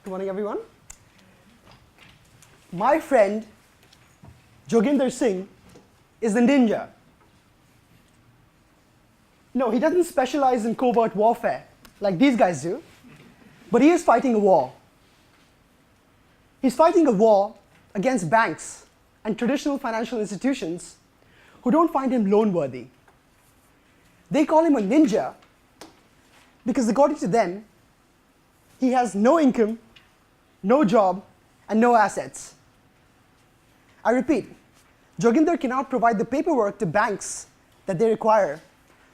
Good morning, everyone. My friend, Joginder Singh, is a ninja. No, he doesn't specialize in covert warfare like these guys do, but he is fighting a war. He's fighting a war against banks and traditional financial institutions who don't find him loan-worthy. They call him a ninja because, according to them, he has no income, no job, and no assets. I repeat, Joginder cannot provide the paperwork to banks that they require,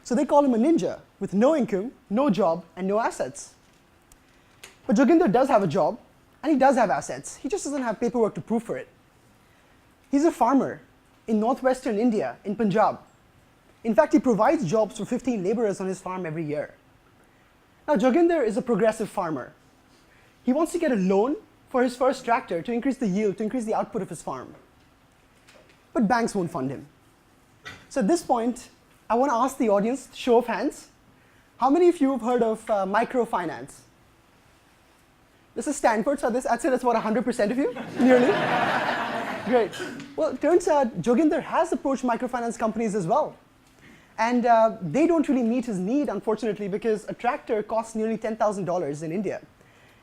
so they call him a ninja with no income, no job, and no assets. But Joginder does have a job, and he does have assets. He just doesn't have paperwork to prove for it. He's a farmer in northwestern India, in Punjab. In fact, he provides jobs for 15 laborers on his farm every year. Now, Joginder is a progressive farmer. He wants to get a loan for his first tractor to increase the yield, to increase the output of his farm. But banks won't fund him. So at this point, I want to ask the audience, show of hands, how many of you have heard of microfinance? This is Stanford, so I'd say that's about 100% of you, nearly. Great. Well, it turns out Joginder has approached microfinance companies as well. And they don't really meet his need, unfortunately, because a tractor costs nearly $10,000 in India.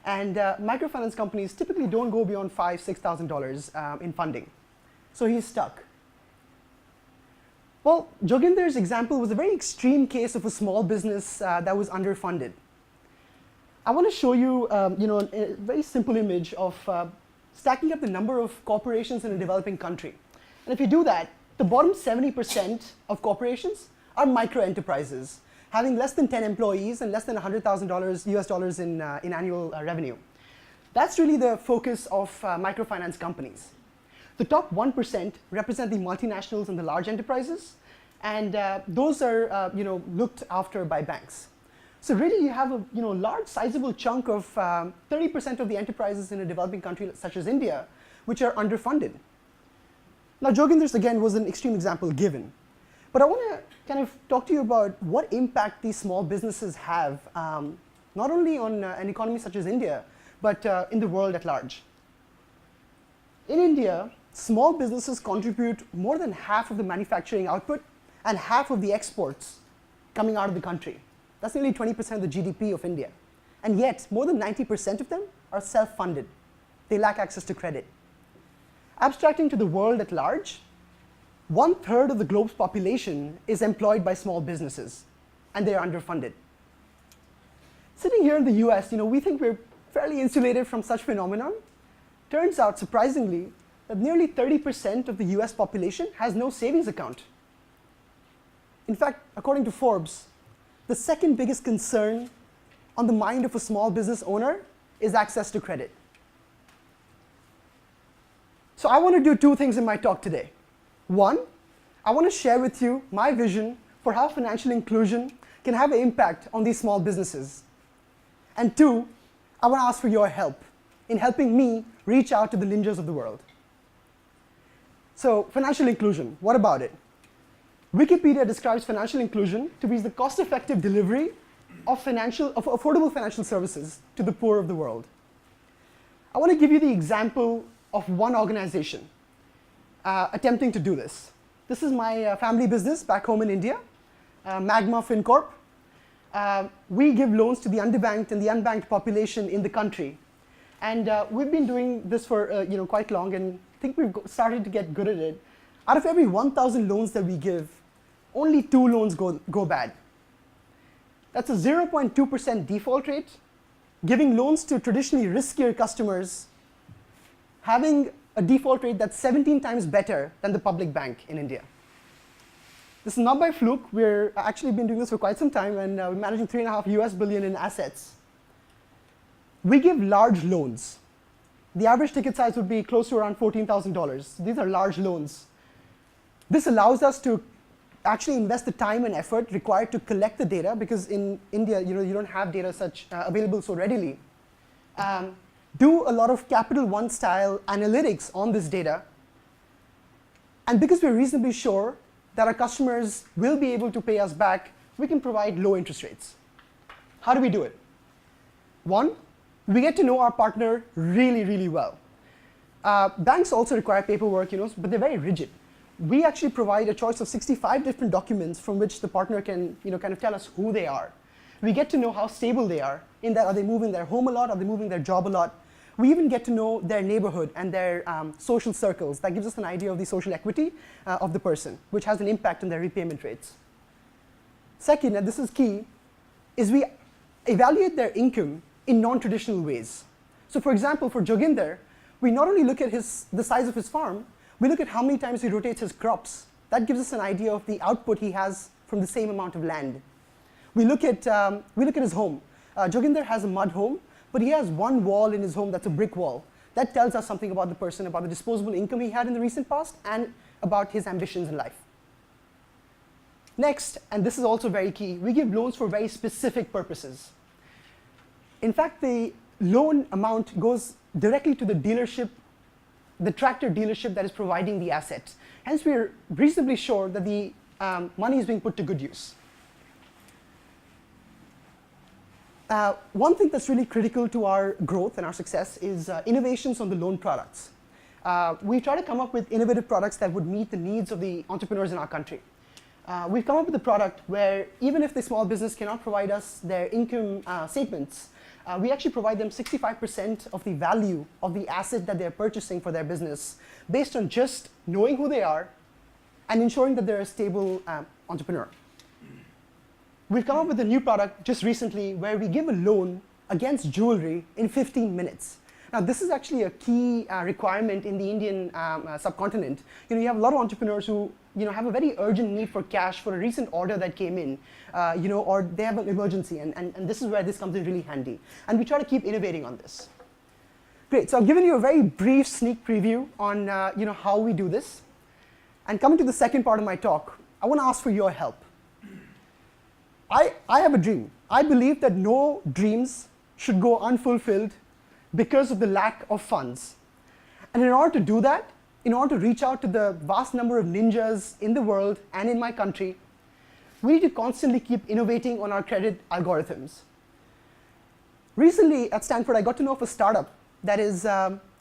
And microfinance companies typically don't go beyond $5,000, $6,000 in funding. So he's stuck. Well, Joginder's example was a very extreme case of a small business that was underfunded. I want to show you, a very simple image of stacking up the number of corporations in a developing country. And if you do that, the bottom 70% of corporations are micro-enterprises, having less than 10 employees and less than $100,000 US dollars in annual revenue. That's really the focus of microfinance companies. The top 1% represent the multinationals and the large enterprises, and those are looked after by banks. So really, you have a large, sizable chunk of 30% of the enterprises in a developing country such as India, which are underfunded. Now, Joginder's, again, was an extreme example given. But I want to kind of talk to you about what impact these small businesses have, not only on an economy such as India, but in the world at large. In India, small businesses contribute more than half of the manufacturing output and half of the exports coming out of the country. That's nearly 20% of the GDP of India. And yet, more than 90% of them are self-funded. They lack access to credit. Abstracting to the world at large, 1/3 of the globe's population is employed by small businesses, and they are underfunded. Sitting here in the US, we think we're fairly insulated from such phenomenon. Turns out, surprisingly, that nearly 30% of the US population has no savings account. In fact, according to Forbes, the second biggest concern on the mind of a small business owner is access to credit. So I want to do two things in my talk today. One, I want to share with you my vision for how financial inclusion can have an impact on these small businesses. And two, I want to ask for your help in helping me reach out to the ninjas of the world. So financial inclusion, what about it? Wikipedia describes financial inclusion to be the cost-effective delivery of affordable financial services to the poor of the world. I want to give you the example of one organization attempting to do this. This is my family business back home in India, Magma FinCorp. We give loans to the underbanked and the unbanked population in the country. And we've been doing this for quite long, and I think we've started to get good at it. Out of every 1,000 loans that we give, only 2 loans go bad. That's a 0.2% default rate, giving loans to traditionally riskier customers, having a default rate that's 17 times better than the public bank in India. This is not by fluke. We're actually been doing this for quite some time, and we're managing $3.5 billion in assets. We give large loans. The average ticket size would be close to around $14,000. These are large loans. This allows us to actually invest the time and effort required to collect the data, because in India, you don't have data such available so readily. Do a lot of Capital One style analytics on this data. And because we're reasonably sure that our customers will be able to pay us back, we can provide low interest rates. How do we do it? One, We get to know our partner really, really well. Banks also require paperwork, but they're very rigid. We actually provide a choice of 65 different documents from which the partner can kind of tell us who they are. We get to know how stable they are, in that are they moving their home a lot, are they moving their job a lot. We even get to know their neighborhood and their social circles. That gives us an idea of the social equity of the person, which has an impact on their repayment rates. Second, and this is key, is we evaluate their income in non-traditional ways. So for example, for Joginder, we not only look at the size of his farm, we look at how many times he rotates his crops. That gives us an idea of the output he has from the same amount of land. We look at his home. Joginder has a mud home, but he has one wall in his home that's a brick wall. That tells us something about the person, about the disposable income he had in the recent past, and about his ambitions in life. Next, and this is also very key, we give loans for very specific purposes. In fact, the loan amount goes directly to the dealership, the tractor dealership that is providing the asset. Hence, we are reasonably sure that the money is being put to good use. One thing that's really critical to our growth and our success is innovations on the loan products. We try to come up with innovative products that would meet the needs of the entrepreneurs in our country. We've come up with a product where even if the small business cannot provide us their income statements, we actually provide them 65% of the value of the asset that they're purchasing for their business based on just knowing who they are and ensuring that they're a stable entrepreneur. We've come up with a new product just recently where we give a loan against jewelry in 15 minutes. Now, this is actually a key requirement in the Indian subcontinent. You have a lot of entrepreneurs who have a very urgent need for cash for a recent order that came in, or they have an emergency, and this is where this comes in really handy. And we try to keep innovating on this. Great, so I've given you a very brief sneak preview on how we do this. And coming to the second part of my talk, I want to ask for your help. I have a dream. I believe that no dreams should go unfulfilled because of the lack of funds. And in order to do that, in order to reach out to the vast number of ninjas in the world and in my country, we need to constantly keep innovating on our credit algorithms. Recently at Stanford, I got to know of a startup that is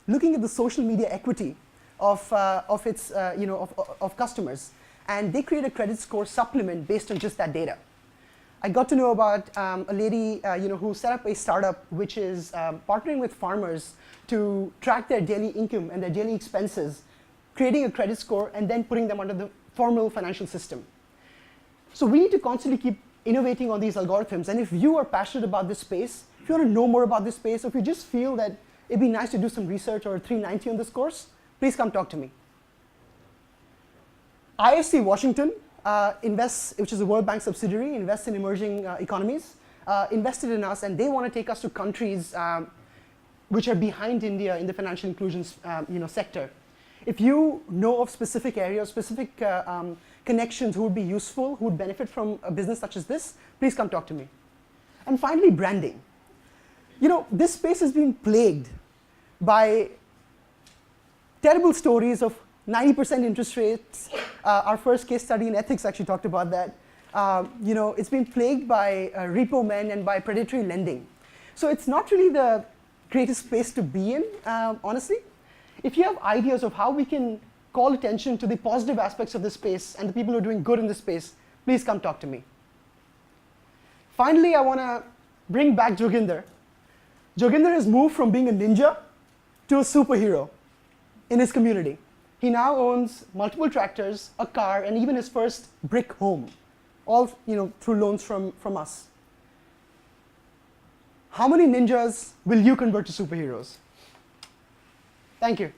looking at the social media equity of customers, and they create a credit score supplement based on just that data. I got to know about a lady who set up a startup which is partnering with farmers to track their daily income and their daily expenses, creating a credit score, and then putting them under the formal financial system. So we need to constantly keep innovating on these algorithms. And if you are passionate about this space, if you want to know more about this space, or if you just feel that it'd be nice to do some research or a 390 on this course, please come talk to me. IFC Washington invests, which is a World Bank subsidiary, invests in emerging economies, invested in us, and they want to take us to countries which are behind India in the financial inclusion sector. If you know of specific areas, specific connections who would be useful, who would benefit from a business such as this, please come talk to me. And finally, branding. This space has been plagued by terrible stories of 90% interest rates. Our first case study in ethics actually talked about that. It's been plagued by repo men and by predatory lending. So it's not really the greatest space to be in, honestly. If you have ideas of how we can call attention to the positive aspects of this space and the people who are doing good in this space, please come talk to me. Finally, I want to bring back Joginder. Joginder has moved from being a ninja to a superhero in his community. He now owns multiple tractors, a car, and even his first brick home, all through loans from us. How many ninjas will you convert to superheroes? Thank you.